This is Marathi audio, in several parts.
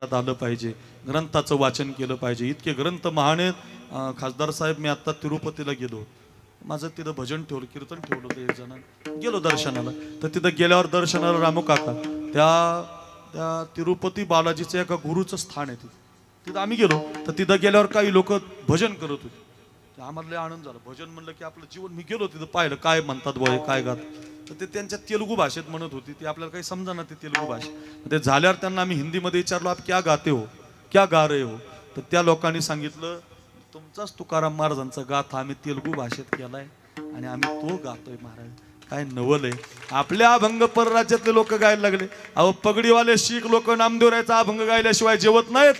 आलं पाहिजे, ग्रंथाचं वाचन केलं पाहिजे. इतके ग्रंथ महान आहेत. खासदार साहेब, मी आता तिरुपतीला गेलो, माझं तिथं भजन ठेवलं, कीर्तन ठेवलं होतं, एक जण गेलो दर्शनाला. तर तिथं गेल्यावर दर्शनाला रामू काका त्या तिरुपती बालाजीचं एका गुरुचं स्थान आहे तिथं आम्ही गेलो. तर तिथं गेल्यावर काही लोक भजन करत होते. आम्हाला लय आनंद झाला. भजन म्हणलं की आपलं जीवन. मी गेलो तिथं, पाहिलं काय म्हणतात बोय, काय गात. तर ते त्यांच्या तेलुगू भाषेत म्हणत होती. ती आपल्याला काही समजा ना, ते तेलुगू भाषेत. ते झाल्यावर त्यांना आम्ही हिंदीमध्ये विचारलो, आप क्या गाते हो, क्या गा रहे हो. तर त्या लोकांनी सांगितलं, तुमचाच तुकाराम महाराजांचा गाथा आम्ही तेलुगू भाषेत केलाय आणि आम्ही तो गातोय महाराज. काय नवल आहे. आपल्या अभंग परराज्यातले लोक गायला लागले. अहो, पगडीवाले शीख लोक नामदेवरायचा अभंग गायल्याशिवाय जेवत नाहीत.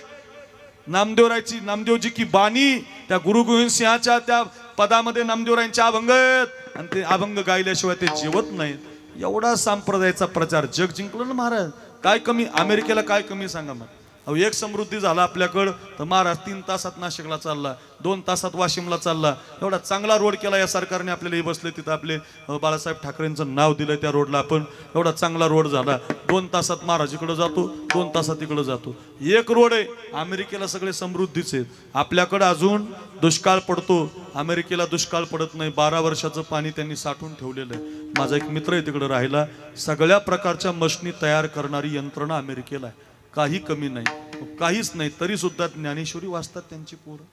नामदेवजी की बाणी, त्या गुरु गोविंद सिंहाच्या त्या पदामध्ये नामदेवरायांचे अभंग आहेत आणि ते अभंग गायल्याशिवाय ते जेवत नाहीत. एवढा संप्रदायाचा प्रचार जग जिंकलं ना महाराज. काय कमी अमेरिकेला, काय कमी सांगा मग. अहो, एक समृद्धी झाला आपल्याकडं तर महाराज 3 तासात नाशिकला चालला, 2 तासात वाशिमला चालला. एवढा चांगला रोड केला या सरकारने. आपल्याला हे बसले तिथं आपले बाळासाहेब ठाकरेंचं नाव दिलं त्या रोडला. आपण एवढा चांगला रोड झाला. 2 तासात महाराज इकडं जातो, 2 तासात इकडं जातो. एक रोड आहे. अमेरिकेला सगळे समृद्धीचे आहेत. आपल्याकडं अजून दुष्काळ पडतो, अमेरिकेला दुष्काळ पडत नाही. 12 वर्षाचं पाणी त्यांनी साठवून ठेवलेलं आहे. माझा एक मित्र आहे तिकडं राहिला. सगळ्या प्रकारच्या मशनी तयार करणारी यंत्रणा अमेरिकेला आहे. काही कमी नाही, काहीच नाही. तरी सुद्धा ज्ञानेश्वरी वाचतात त्यांची पोरं.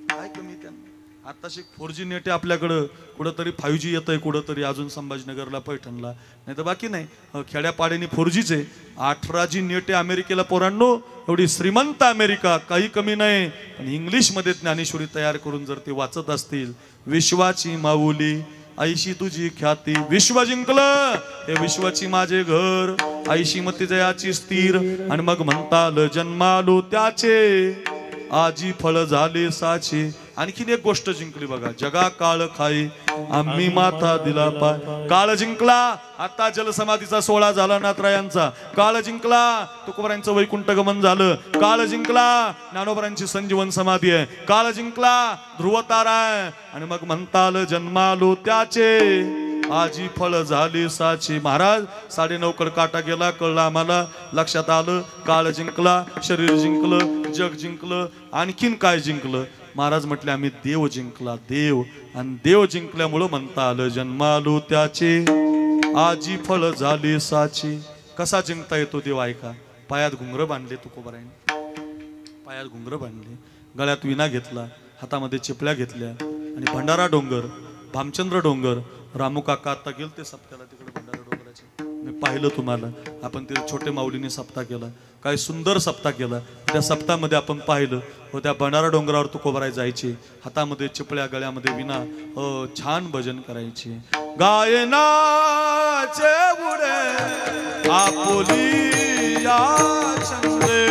काय कमी त्यांना. आताशी 4G नेट आहे आपल्याकडं, कुठंतरी 5G येत आहे, कुठंतरी अजून संभाजीनगरला, पैठणला, नाही तर बाकी नाही. खेड्यापाड्याने 4Gच आहे. 18G नेट आहे अमेरिकेला पोरांनो. एवढी श्रीमंत अमेरिका, काही कमी नाही. पण इंग्लिशमध्ये ज्ञानेश्वरी तयार करून जर ते वाचत असतील, विश्वाची माऊली आईशी तुझी ख्याती, विश्व जिंकलं हे विश्वाची माझे घर, आईशी मती जयाची स्थिर. आणि मग म्हणताल जन्मालो त्याचे, आजी फळ झाले साचे. आणखीन एक गोष्ट जिंकली बघा, जगा काळ खाई आम्ही माथा दिला पाय. काळ जिंकला. आता जलसमाधीचा सोहळा झाला नाथरायांचा. काळ जिंकला. तुकोबारायांचं वैकुंठ गमन झालं. काळ जिंकला. ज्ञानोबारायांची संजीवन समाधी आहे. काळ जिंकला. ध्रुवतारा आहे. आणि मग म्हणताल जन्मालो त्याचे, आजी फळ झाली साची. महाराज 9:30 कड काटा गेला, कळलं आम्हाला, लक्षात आलं. काळ जिंकला, शरीर जिंकलं, जग जिंकलं. आणखीन काय जिंकलं महाराज म्हटले, आम्ही देव जिंकला, देव. आणि देव जिंकल्यामुळं म्हणता आलं जन्मालो त्याचे, आजी फळ झाली साची. कसा जिंकता येतो देव ऐका. पायात घुंगर बांधले तुकोबारायांनी, पायात घुंगर बांधले, गळ्यात विना घेतला, हातामध्ये चिपळ्या घेतल्या. आणि भंडारा डोंगर, भामचंद्र डोंगर, रामू काका आता गेल ते सप्त्याला तिकडे भंडारा डोंगराचे. मी पाहिलं तुम्हाला. आपण ते छोटे माऊलीने सप्ताह केला, काय सुंदर सप्ताह केला. त्या सप्ताहामध्ये आपण पाहिलं व त्या भंडारा डोंगरावर तुकोबाराय जायचे, हातामध्ये चिपळ्या, गळ्यामध्ये विना, छान भजन करायचे. गायनाचे उडे आपुली या छंदे,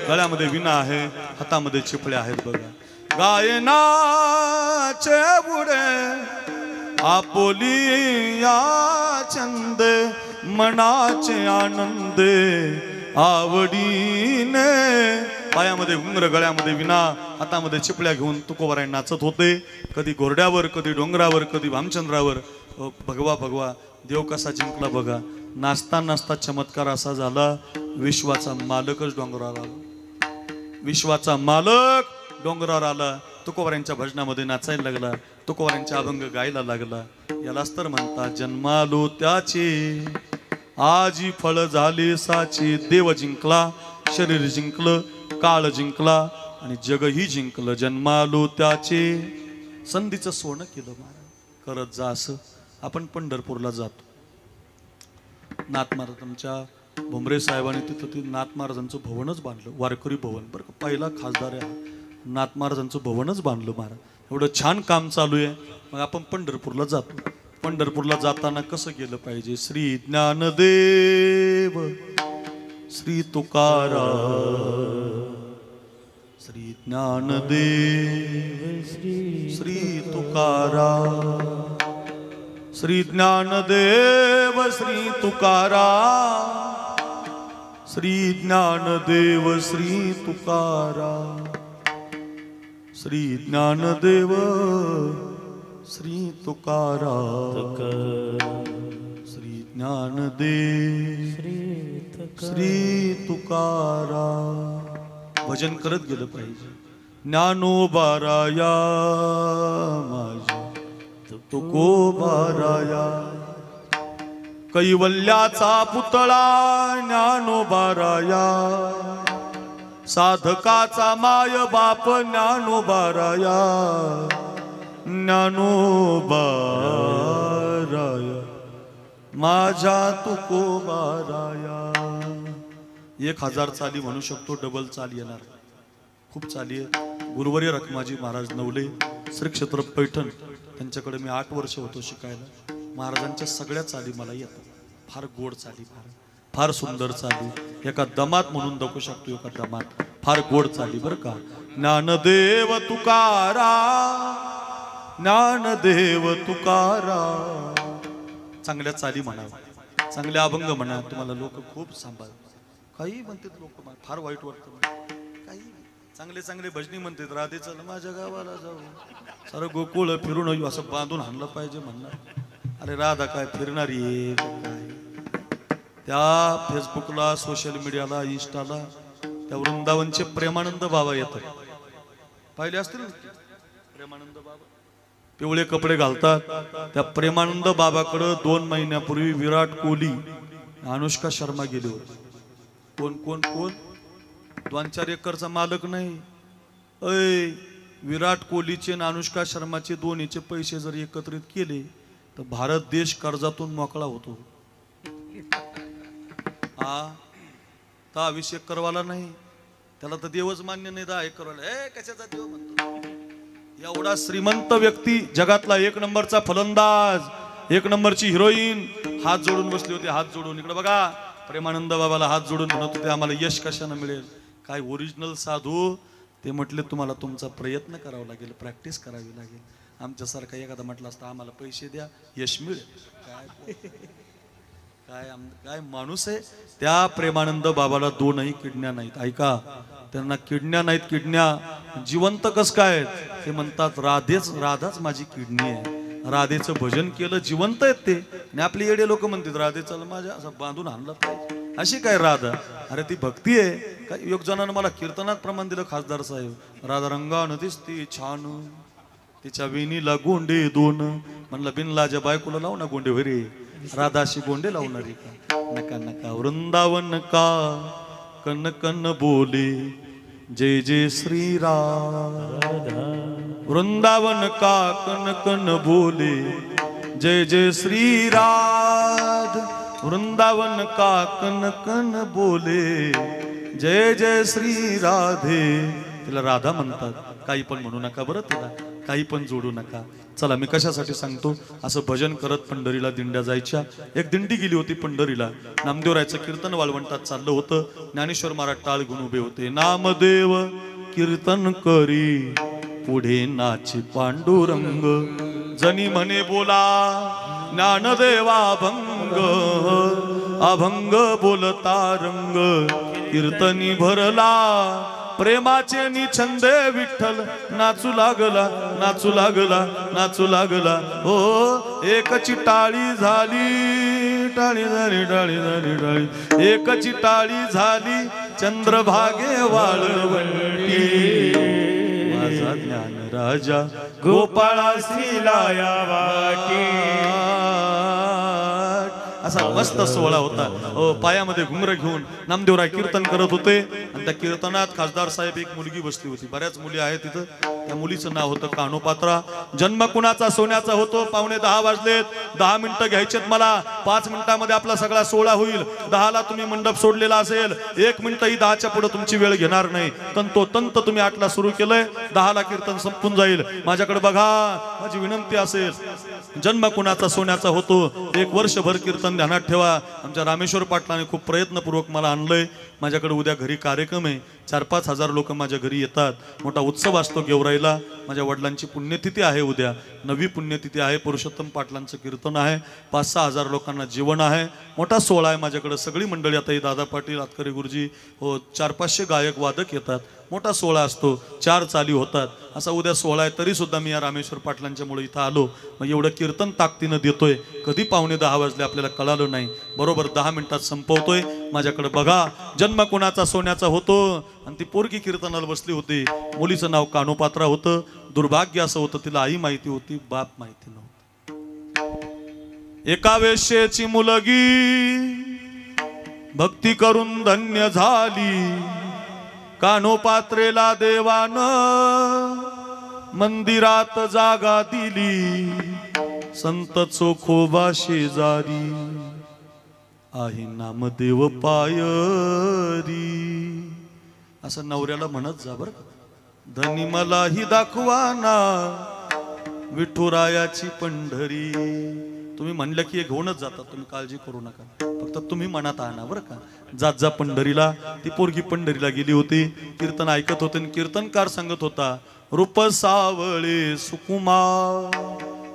गळ्यामध्ये विना आहे, हातामध्ये चिपळे आहेत बघा. गायनाचे बुडे आपोली या छंदे, मनाचे आनंदे आवडीने. पायामध्ये घुंगर, गळ्यामध्ये विना, हातामध्ये चिपळ्या घेऊन तुकोबाराय नाचत होते. कधी घोरड्यावर, कधी डोंगरावर, कधी भामचंद्रावर. भगवा भगवा देव कसा जिंकला बघा. नाचता नाचता चमत्कार असा झाला, विश्वाचा मालकच डोंगरावर आला. विश्वाचा मालक डोंगरावर आला. तुकोबारांच्या भजनामध्ये नाचायला लागला, तुकोबारांच्या अभंग गायला लागला. यालाच तर म्हणतात जन्मालो त्याचे आजी फळ झाले साचे. देव जिंकला, शरीर जिंकलं, काळ जिंकला आणि जगही जिंकलं. जन्मालो त्याचे संधीचं सोनं केलं महाराज. करत जा असं. आपण पंढरपूरला जातो. नाथ महाराजांच्या भुमरे साहेबांनी तिथं ते नाथ महाराजांचं भवनच बांधलं, वारकरी भवन. बरं का, पहिला खासदार आहे नाथ महाराजांचं भवनच बांधलं महाराज. एवढं छान काम चालू आहे. मग आपण पंढरपूरला जातो. पंढरपूरला जाताना कसं गेलं पाहिजे? श्री ज्ञानदेव श्री तुकाराम, श्री ज्ञानदेव श्री तुकाराम, श्री ज्ञानदेव श्री तुकाराम, श्री ज्ञानदेव श्री तुकाराम, श्री ज्ञानदेव श्री तुकाराम, श्री ज्ञानदेव श्री तुकाराम. भजन करत गेलं पाहिजे. ज्ञानोबाराया माझ्या तुकोबाराया, कैवल्याचा पुतळा ज्ञानोबाराया, साधकाचा माय बाप ज्ञानोबाराया, ज्ञानोबाराया माझ्या तुकोबाराया. 1000 चाली म्हणू शकतो, डबल चाल येणार. खूप चाली आहे. गुरुवर्य रखमाजी महाराज नवले, श्री क्षेत्र पैठण, त्यांच्याकडे मी 8 वर्ष होतो शिकायला. महाराजांच्या सगळ्या चाली मला येतात. फार गोड चाली, फार सुंदर चाली. एका दमात म्हणून दाखवू शकतो, एका दमात फार गोड चाली बरं का. ज्ञानदेव तुकाराम, ज्ञानदेव तुकाराम. चांगल्या चाली म्हणा, चांगले अभंग म्हणा. तुम्हाला लोक खूप सांभाळ, काही म्हणतात लोक, फार वाईट वाटतं. काही चांगले चांगले भजनी म्हणतात, राधे चल माझ्या गावाला जाऊ, सारं गोकुळ फिरून येऊ, असं बांधून आणलं पाहिजे म्हणणार. अरे राधा काय फिरणारी आहे काय? त्या फेसबुकला, सोशल मीडियाला, इंस्टाला त्या वृंदावनचे प्रेमानंद बाबा येतात. पाहिले असतील प्रेमानंद बाबा, पिवळे कपडे घालतात. त्या प्रेमानंद बाबाकडं 2 महिन्यापूर्वी विराट कोहली, अनुष्का शर्मा गेले होते. कोण कोण कोण? 2-4 एकरचा मालक नाही. अय, विराट कोहलीचे आणि अनुष्का शर्माचे दोन्हीचे पैसे जर एकत्रित केले तर भारत देश कर्जातून मोकळा होतो. 20 एकरवाला नाही, त्याला तर देवच मान्य नाही. 10 एकरवाला कशाचा देव म्हणतो? एवढा श्रीमंत व्यक्ती, जगातला 1 नंबरचा फलंदाज, 1 नंबरची हिरोईन हात जोडून बसली होती. हात जोडून इकडे बघा, प्रेमानंद बाबाला हात जोडून म्हणत होते आम्हाला यश कशाने मिळेल. काय ओरिजिनल साधू ते म्हटले तुम्हाला तुमचा प्रयत्न करावा लागेल, प्रॅक्टिस करावी लागेल. आमच्यासारखा एखादा म्हटलं असता आम्हाला पैसे द्या यश मिळेल. काय काय काय माणूस आहे. त्या प्रेमानंद बाबाला 2ही किडण्या नाहीत. ऐका, त्यांना किडण्या नाहीत. किडण्या जिवंत कस काय? ते म्हणतात राधाच माझी किडनी आहे. राधेचं भजन केलं, जिवंत आहेत ते. आणि आपले येडे लोक म्हणतात राधे चल माझ्या, असं बांधून आणलं पाहिजे. अशी काय राधा? अरे ती भक्ती आहे. काही एक जणांना मला कीर्तनात प्रमाण दिलं खासदार साहेब, राधा रंगान दिसती छान, तिच्या विणीला गोंडे 2. म्हणलं बिनलाच्या बायकोला लाव ना गोंडे वरे, राधाशी गोंडे लावणारी का? नका नका. वृंदावन का कन कन बोले जय जय श्री राधा, वृंदावन का कन कन बोले जय जय श्री राधा, वृंदावन का कन कन बोले जय जय श्री राधे. तिला राधा म्हणतात. काही पण म्हणू नका बरं, तिला काही पण जोडू नका. चला मी कशासाठी सांगतो, असं भजन करत पंढरीला दिंड्या जायच्या. एक दिंडी गेली होती पंढरीला. नामदेवरायचं कीर्तन वाळवंटात चाललं होतं. ज्ञानेश्वर महाराज टाळ घेऊन उभे होते. नामदेव कीर्तन करी पुढे नाची पांडुरंग, जनी म्हणे बोला ज्ञानदेवा अभंग, अभंग बोलता रंग, कीर्तनी भरला प्रेमाचे निछंदे विठ्ठल, नाचू लागला नाचू लागला नाचू लागला. हो एकची टाळी झाली, टाळी झाली टाळी झाली टाळी, एकची टाळी झाली चंद्रभागे वाळवंटी, माझा ज्ञान राजा गोपाळासी लाया वाटी. असा मस्त सोहळा होता. पायामध्ये घुंगर घेऊन नामदेवराय कीर्तन करत होते आणि त्या कीर्तनात खासदार साहेब एक मुलगी बसली होती. बऱ्याच मुली आहेत तिथं. त्या मुलीचं नाव होतं कानोपात्रा. जन्म कुणाचा सोन्याचा होतो. 9:15 वाजलेत. 10 मिनिटं घ्यायचेत मला. 5 मिनिटांमध्ये आपला सगळा सोहळा होईल. 10ला तुम्ही मंडप सोडलेला असेल. 1 मिनिटही 10च्या पुढे तुमची वेळ घेणार नाही. तंतोतंत तुम्ही 8ला सुरू केलंय. 10ला कीर्तन संपून जाईल. माझ्याकडे बघा. माझी विनंती असेल, जन्म कुणाचा सोन्याचा होतो. 1 वर्षभर कीर्तन ध्यानात ठेवा. आमच्या रामेश्वर पाटलाने खूप प्रयत्नपूर्वक मला आणलंय. माझ्याकडे उद्या घरी कार्यक्रम आहे. 4-5 हजार लोक माझ्या घरी येतात. मोठा उत्सव असतो गेवराईला. माझ्या वडिलांची पुण्यतिथी आहे उद्या. 9वी पुण्यतिथी आहे. पुरुषोत्तम पाटलांचं कीर्तन आहे. 5-6 हजार लोकांना जेवण आहे. मोठा सोहळा आहे माझ्याकडे. सगळी मंडळी आता दादा पाटील, आतकरे गुरुजी, 400-500 गायक वादक येतात. मोठा सोहळा असतो. 4 चाली होतात. असा उद्या सोहळा आहे. तरी सुद्धा मी या रामेश्वर पाटलांच्यामुळे इथं आलो. मग एवढं कीर्तन ताकदीनं देतोय. कधी 9:15 वाजले आपल्याला कळालं नाही. बरोबर 10 मिनिटात संपवतोय. माझ्याकडे बघा. जन्म कुणाचा सोन्याचा होतो. आणि ती पोरगी कीर्तनाला बसली होती. मुलीचं नाव कानोपात्रा होतं. दुर्भाग्य असं होतं, तिला आई माहिती होती, बाप माहिती नव्हतं. एका वेश्येची मुलगी भक्ती करून धन्य झाली. कानोपात्रेला देवानं मंदिरात जागा दिली. संत चोखोबा शेजारी आहे नामदेव पायरी. असं नवऱ्याला म्हणत जा बरं का. धनी मलाही दाखवाना विठुरायाची पंढरी. तुम्ही म्हणलं की हे घेऊनच जातात. तुम्ही काळजी करू नका. फक्त तुम्ही मनात आणा बरं का. जात जा पंढरीला. ती पोरगी पंढरीला गेली होती. कीर्तन ऐकत होते. कीर्तनकार सांगत होता, रूप सावळे सुकुमार.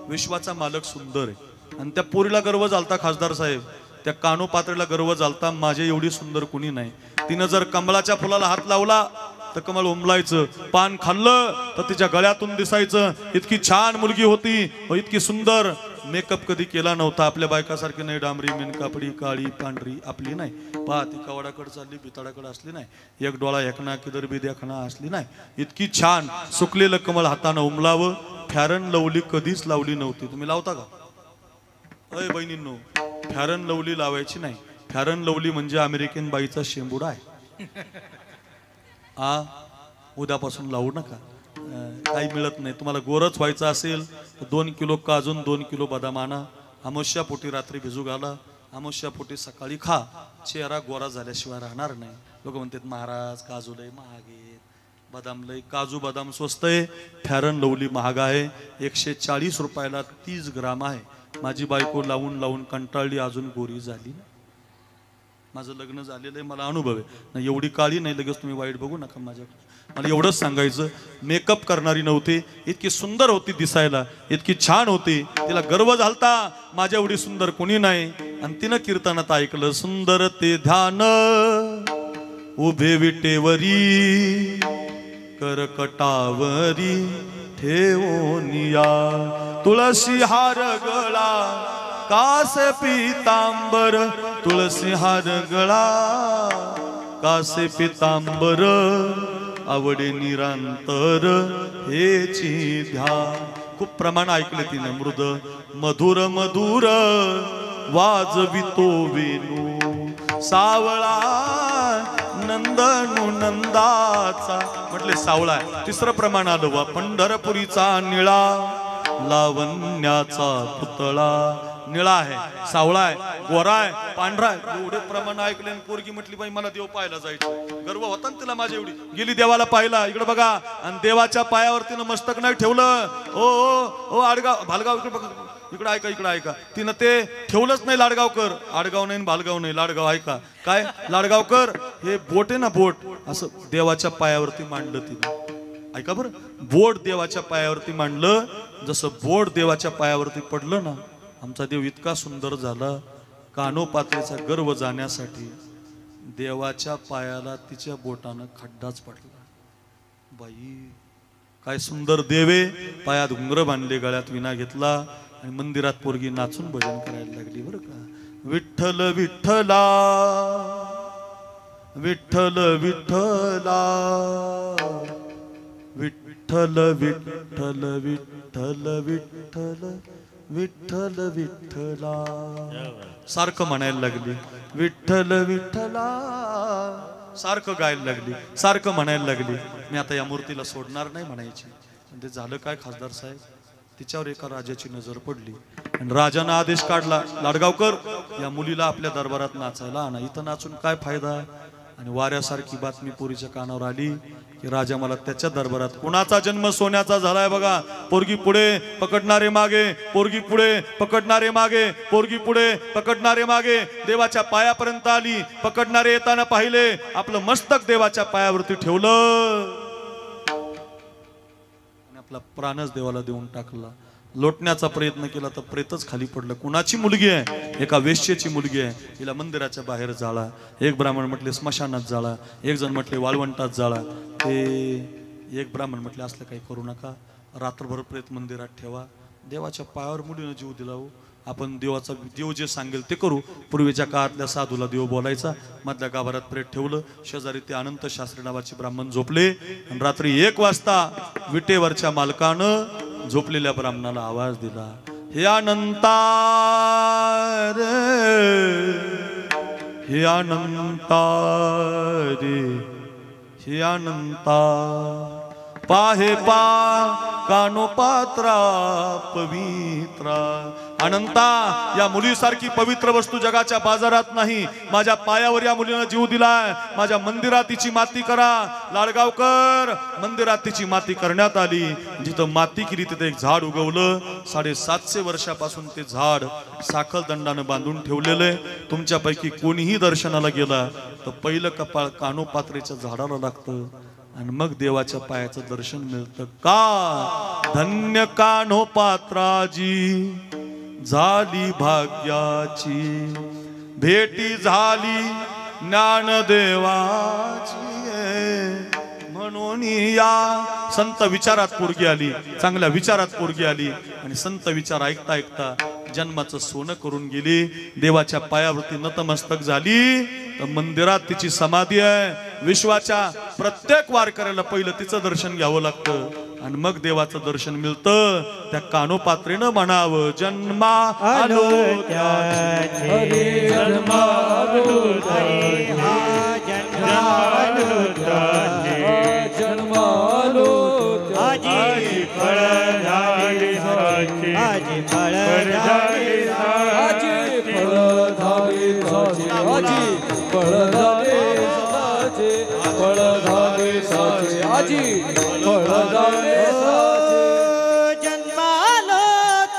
विश्वाचा मालक सुंदर आहे. आणि त्या पोरीला गर्व झालता खासदार साहेब. त्या कानोपात्रेला गर्व झालता, माझ्या एवढी सुंदर कुणी नाही. तिनं जर कमळाच्या फुलाला हात लावला तर कमळ उमलायचं. पान खाल्लं तर तिच्या गळ्यातून दिसायचं. इतकी छान मुलगी होती. इतकी सुंदर. मेकअप कधी केला नव्हता. आपल्या बायकासारखी नाही डांबरी मेनकापडी काळी पांढरी आपली नाही. पहा ती कवाडाकडे चालली, बिताडाकडे असली नाही. एक डोळा एकना किदर बी देखना असली नाही. इतकी छान. सुकलेलं कमळ हातानं उमलावं. फॅरन लवली कधीच लावली नव्हती. तुम्ही लावता का? अय बहिणींनो, फॅरन लवली लावायची नाही. फॅरन लवली म्हणजे अमेरिकन बाईचा शेंबुडा आहे. उद्यापासून लावू नका. काही मिळत नाही. तुम्हाला गोरच व्हायचं असेल तर 2 किलो काजून 2 किलो बदाम आणा. अमावस्या पोटी रात्री भिजू घाला. अमावस्या पोटी सकाळी खा. चेहरा गोरा झाल्याशिवाय राहणार नाही. लोक म्हणतात महाराज काजू लय महाग आहे, बदाम लय. काजू बदाम स्वस्त आहे. फॅरन लवली महाग आहे. 140 रुपयाला 30 ग्राम आहे. माझी बायको लावून लावून कंटाळली, अजून गोरी झाली. माझं लग्न झालेलं आहे, मला अनुभव आहे ना. एवढी काळी नाही. लगेच तुम्ही वाईट बघू नका माझ्याकडे. मला एवढंच सांगायचं, मेकअप करणारी नव्हती. इतकी सुंदर होती दिसायला, इतकी छान होती. तिला गर्व झालता, माझ्या एवढी सुंदर कोणी नाही. आणि तिनं कीर्तनात ऐकलं, सुंदर ते ध्यान उभे विटेवरी करकटावरी ठेवोनिया. तुळशी हार गळा कास पितांबर. तुळसी हार गळा कासे पितांबर. आवडे निरांतर हेची ध्यान. खूप प्रमाण ऐकले तिने. मृद मधुर मधुर वाजवितो वेणू. सावळा नंदनु नंदाचा. म्हटले सावळा आहे. 3रं प्रमाण आलं. वा पंढरपुरीचा निळा लावण्याचा पुतळा. निळा आहे, सावळा आहे, गोरा आहे, पांढरा आहे. एवढे प्रमाण ऐकले. पोरगी म्हटली बाई मला देव पाहायला जायचं. गर्व होता ना तिला माझ्या एवढी. गेली देवाला पाहिला. इकडे बघा. आणि देवाच्या पायावरतीनं मस्तक नाही ठेवलं. ओ आडगाव भालगाव इकडे बघा. इकडे ऐका, इकडे ऐका. तिनं ते ठेवलंच नाही. लाडगावकर. आडगाव नाही, भालगाव नाही, लाडगाव. ऐका काय लाडगावकर. हे बोट आहे ना, बोट असं देवाच्या पायावरती मांडलं तिनं. ऐका बरं. बोट देवाच्या पायावरती मांडलं. जसं बोट देवाच्या पायावरती पडलं ना, आमचा देव इतका सुंदर झाला. कानोपात्रेचा गर्व जाण्यासाठी देवाच्या पायाला तिच्या बोटानं खड्डाच पडला. बाई काय सुंदर देवे. पायात घुंगर बांधले, गळ्यात विना घेतला आणि मंदिरात पोरगी नाचून भजन करायला लागली बरं का. विठ्ठल विठ्ठला विठ्ठल विठ्ठला. विठ्ठल विठ्ठल विठ्ठल विठ्ठल विठ्ठल विठ्ठला सारखं म्हणायला लागली. विठ्ठल विठ्ठला सारखं गायला लागली, सारखं म्हणायला लागली. मी आता या मूर्तीला सोडणार नाही म्हणायची. ते झालं काय खासदार साहेब, तिच्यावर एका राजाची नजर पडली आणि राजानं आदेश काढला, लाडगावकर या मुलीला आपल्या दरबारात नाचायला आणा. इथं नाचून काय फायदा. आणि वाऱ्यासारखी बातमी पोरीच्या कानावर आली की राजा मला त्याच्या दरबारात, कुणाचा जन्म सोन्याचा झालाय बघा. पोरगी पुढे पकडणारे मागे, पोरगी पुढे पकडणारे मागे, पोरगी पुढे पकडणारे मागे. देवाच्या पायापर्यंत आली, पकडणारे येताना पाहिले, आपलं मस्तक देवाच्या पायावरती ठेवलं आणि आपला प्राणच देवाला देऊन टाकला. लोटण्याचा प्रयत्न केला तर प्रेतच खाली पडलं. कुणाची मुलगी आहे? एका वेश्येची मुलगी आहे. तिला मंदिराच्या बाहेर जाळा. एक ब्राह्मण म्हटले स्मशानात जाळा, एक जण म्हटले वाळवंटात जाळा. ते एक ब्राह्मण म्हटले असलं काही करू नका, रात्रभर प्रेत मंदिरात ठेवा. देवाच्या पायावर मुलीनं जीव दिला हो. आपण देवाचा देव जे सांगेल ते करू. पूर्वीच्या काळातल्या साधूला देव बोलायचा. मधल्या गाभारात प्रेत ठेवलं. शेजारी ते अनंत शास्त्री नावाचे ब्राह्मण झोपले आणि रात्री 1 वाजता विटेवरच्या मालकानं झोपलेल्या ब्राह्मणाला आवाज दिला, हे अनंता रे, हे अनंता रे, हे अनंता पाहे पा कानो पात्रा पवित्रा. अनंता या मुलीसारखी पवित्र वस्तू जगाच्या बाजारात नाही. माझ्या पायावर या मुलीनं जीव दिलाय. माझ्या मंदिरात तिची माती करा. लाडगावकर मंदिरात तिची माती करण्यात आली. जिथं माती केली तिथे एक झाड उगवलं. 750 वर्षापासून ते झाड साखल दंडानं बांधून ठेवलेलं. तुमच्यापैकी कोणीही दर्शनाला गेला तर पहिलं कपाळ कानोपात्रेच्या झाडाला लागतं आणि मग देवाच्या पायाचं दर्शन मिळतं. का धन्य कान्होपात्राजी झाली भाग्याची, भेटी झाली ज्ञानदेवाची. म्हणून या संत विचारात पोरगी आली, चांगल्या विचारात पोरगी आली आणि संत विचार ऐकता ऐकता जन्माचं सोनं करून गेली. देवाच्या पायावरती नतमस्तक झाली तर मंदिरात तिची समाधी आहे. विश्वाच्या प्रत्येक वारकऱ्याला पहिलं तिचं दर्शन घ्यावं लागतं आणि मग देवाचं दर्शन मिळतं. त्या कानोपात्रेनं म्हणावं, जन्मा आलो त्याचे, जन्मा आलो त्याचे, जन्मा आलो त्याचे, जन्मा आलो त्याचे, फळ झाले साचे, आजी फळ झाले साचे, फळ झाले साचे, आजी फळ झाले साचे, फळ झाले साचे, आजी फळ झाले साचे. जन्मालो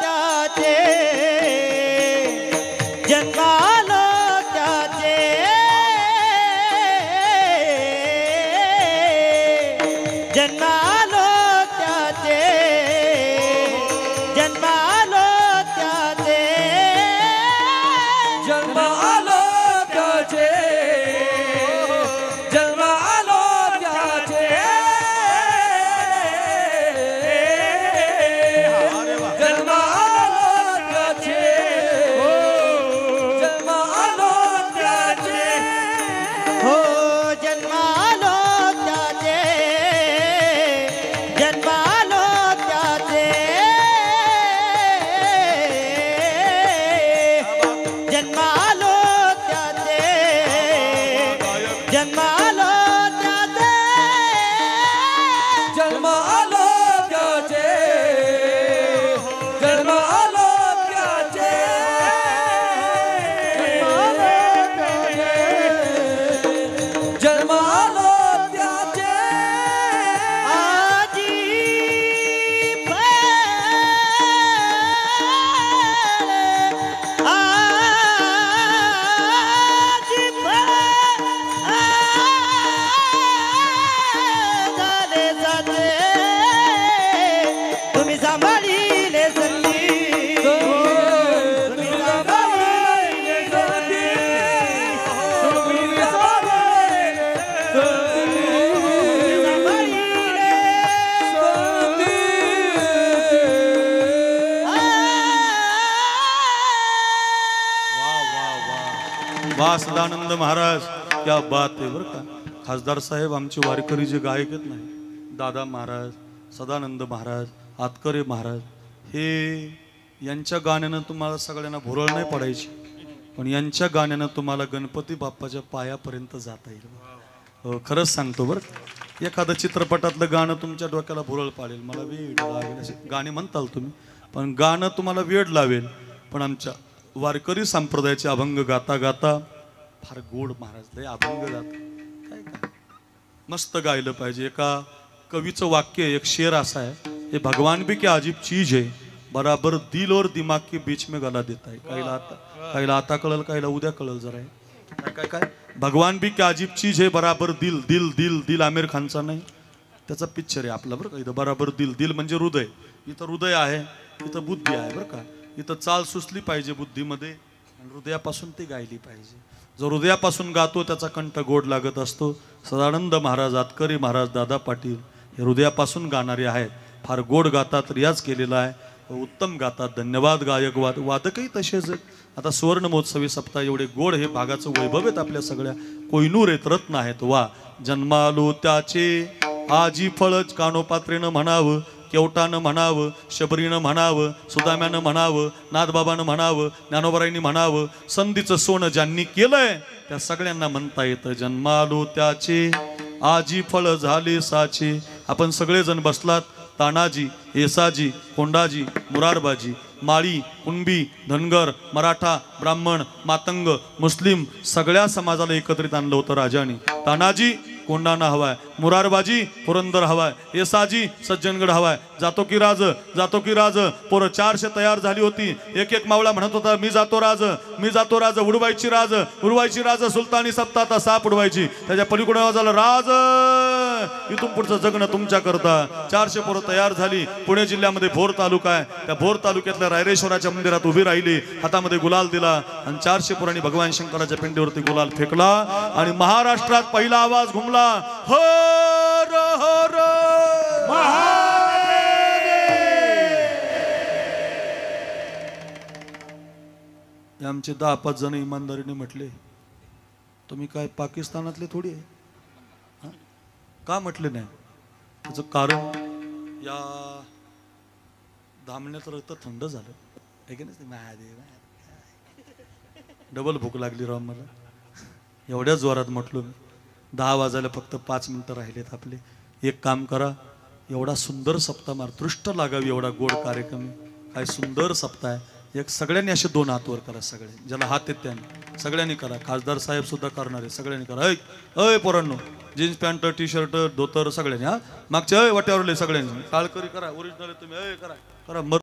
त्याचे, जन्मालो त्याचे, जन्मालो त्याचे, जन्मालो त्याचे, जन्म आलो त्याचे, जन्म आलो त्याचे, जन्म आलो त्याचे, जन्म आलो त्याचे, हो जन्मालो त्याचे, जन्मालो त्याचे, जन्मालो त्याचे, जन्मालो त्याचे, जन्म आलो त्याचे, जन्म आलो त्याचे, जन्म आलो त्याचे. आजी झाले जाते तुम्ही सांभाळीले संधी, तुम्ही सांभाळीले संधी, वाह सदानंद महाराज, क्या बात आहे बरं का. खासदार साहेब आमचे वारकरी जे गायक आहेत नाही, दादा महाराज सदानंद महाराज, आतकरे महाराज, हे यांच्या गाण्यानं तुम्हाला सगळ्यांना भुरळ नाही पडायची, पण यांच्या गाण्यानं तुम्हाला गणपती बाप्पाच्या पायापर्यंत जाता येईल. हो, खरंच सांगतो बरं. एखादं चित्रपटातलं गाणं तुमच्या डोक्याला भुरळ पाडेल, मला वेड लावेल असे गाणे म्हणताल तुम्ही, पण गाणं तुम्हाला वेड लावेल. पण आमच्या वारकरी संप्रदायाचे अभंग गाता गाता फार गोड महाराज, लय अभंग गात काय काय मस्त गायलं पाहिजे. एका कवीचं वाक्य, एक शेर असा आहे, हे भगवान भी क्या अजीब चीज है, बराबर दिल और दिमाग के बीच में गला देता है. काहीला आता कळल, काहीला उद्या कळल. जरा काय काय काय भगवान भी क्या अजीब चीज है, बराबर दिल दिल दिल दिल. आमिर खानचा नाही, त्याचा पिक्चर आहे आपला बरं का. इथं बराबर दिल, दिल म्हणजे हृदय. इथं हृदय आहे, इथं बुद्धी आहे बरं का. इथं चाल सुचली पाहिजे बुद्धीमध्ये, आणि हृदयापासून ती गायली पाहिजे. जो हृदयापासून गातो त्याचा कंठ गोड लागत असतो. सदानंद महाराज, आतकरी महाराज, दादा पाटील हे हृदयापासून गाणारे आहेत. फार गोड गातात, रियाज केलेला आहे, उत्तम गातात. धन्यवाद गायक. वादकही तसेच आहेत. आता सुवर्ण महोत्सवी सप्ताह एवढे गोड हे भागाचं वैभव आहेत आपल्या सगळ्या. कोहिनूर आहेत, रत्न आहेत. वा जन्मालो त्याचे आजी फळच, कानोपात्रेनं म्हणावं, केवटानं म्हणावं, शबरीनं म्हणावं, सुदाम्यानं म्हणावं, नाथबाबानं म्हणावं, ज्ञानोबराईंनी म्हणावं. संधीचं सोनं ज्यांनी केलंय त्या सगळ्यांना म्हणता येतं जन्मालो त्याचे आजी फळ झाले साचे. आपण सगळेजण बसलात, तानाजी, येसाजी, कोंडाजी, मुरारबाजी, माळी, कुणबी, धनगर, मराठा, ब्राह्मण, मातंग, मुस्लिम सगळ्या समाजाला एकत्रित आणलं होतं राजाने. तानाजी कोंडाणा हवाय, मुरारबाजी पुरंदर हवाय, येसाजी सज्जनगड हवाय. जातो की राज, जातो की राज. पोरं 400 तयार झाली होती. एक एक मावळा म्हणत होता मी जातो राज, मी जातो राज. उडवायची राज, उडवायची राज. सुलतानी सप्ता आता साप उडवायची. त्याच्या पलीकडे झालं राज, इथून पुढचं जगणं तुमच्या करता. 400 पोरं तयार झाली. पुणे जिल्ह्यामध्ये भोर तालुका आहे. त्या भोर तालुक्यातल्या रायरेश्वराच्या मंदिरात उभी राहिली, हातामध्ये गुलाल दिला, आणि 400 पोरांनी भगवान शंकराच्या पिंडीवरती गुलाल फेकला, आणि महाराष्ट्रात पहिला आवाज घुमला, हर हर आमचे 10-5 जण इमानदारीने म्हटले, तुम्ही काय पाकिस्तानातले थोडी आहे. का म्हटले नाही? त्याचं कारण या धामण्यात रक्त थंड झालं आहे की नाही. महादेव डबल भूक लागली राव मला. एवढ्या जोरात म्हटलो मी. 10 वाजायला फक्त 5 मिनिटं राहिलेत आपले. एक काम करा, एवढा सुंदर सप्ताह मार, दृष्ट लागावी एवढा गोड कार्यक्रम. काय सुंदर सप्ताह आहे. एक सगळ्यांनी असे 2 हात वर करा, सगळे ज्याला हात आहेत त्यांनी सगळ्यांनी करा. खासदार साहेब सुद्धा करणार आहे, सगळ्यांनी करा. अय पोरांनो, जीन्स पॅन्ट, टी शर्ट, धोतर सगळ्यांनी. हा मागच्या वाट्यावरले सगळ्यांनी टाळकरी करा. ओरिजिनल तुम्ही करा करा.